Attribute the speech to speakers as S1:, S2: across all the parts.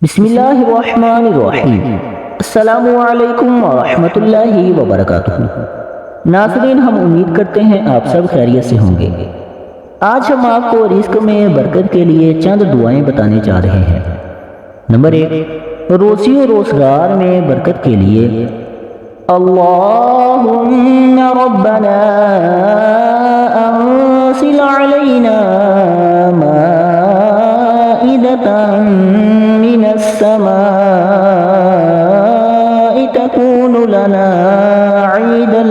S1: بسم اللہ الرحمن الرحیم۔ السلام علیکم ورحمۃ اللہ وبرکاتہ۔ ناظرین، ہم امید کرتے ہیں آپ سب خیریت سے ہوں گے۔ آج ہم آپ کو رزق میں برکت کے لیے چند دعائیں بتانے جا رہے ہیں۔ نمبر 1، روزی و روزگار میں برکت کے لیے اللہم ربنا انزل علینا مائدۃ من السماء تكون لنا عيدا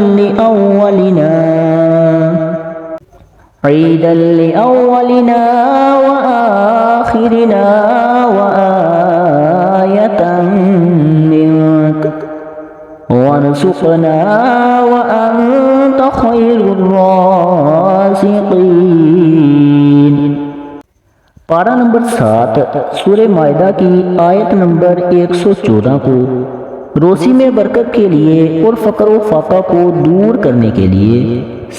S1: لأولنا وآخرنا وآية منك وارزقنا وأنت خير الرازقين۔ پارہ نمبر 7 سورہ مائدہ کی آیت نمبر 114 کو روزی میں برکت کے لیے اور فقر و فاقہ کو دور کرنے کے لیے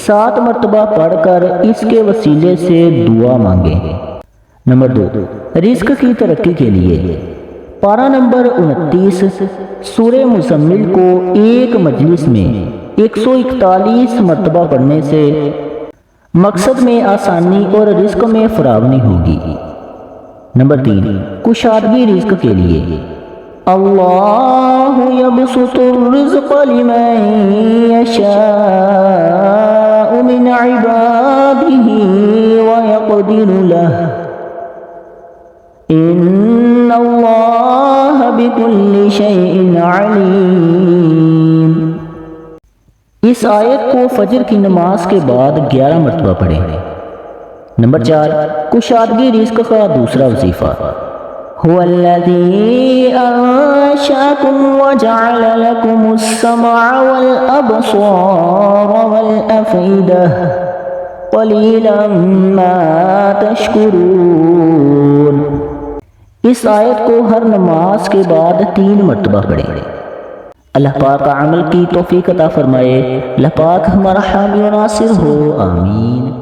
S1: 7 مرتبہ پڑھ کر اس کے وسیلے سے دعا مانگیں۔ نمبر 2، رزق کی ترقی کے لیے پارہ نمبر 29 سورہ مزمل کو ایک مجلس میں 141 مرتبہ پڑھنے سے مقصد میں آسانی اور رزق میں فراوانی ہوگی۔ نمبر 3، کشادگی رزق کے لیے اللہ یبسط الرزق لمن یشاء من عباده ویقدر له ان اللہ بكل شیء علیم۔ اس آیت کو فجر کی نماز کے بعد 11 مرتبہ پڑھیں۔ نمبر 4، کشادگی رزق کا دوسرا وظیفہ هو الذي أنشأكم وجعل لكم السمع والأبصار والأفئدة قليلا ما تشكرون۔ اس آیت کو ہر نماز کے بعد 3 مرتبہ پڑھیں۔ اللہ پاک عمل کی توفیق عطا فرمائے۔ اللہ پاک ہمارا حامی و ناصر ہو، آمین۔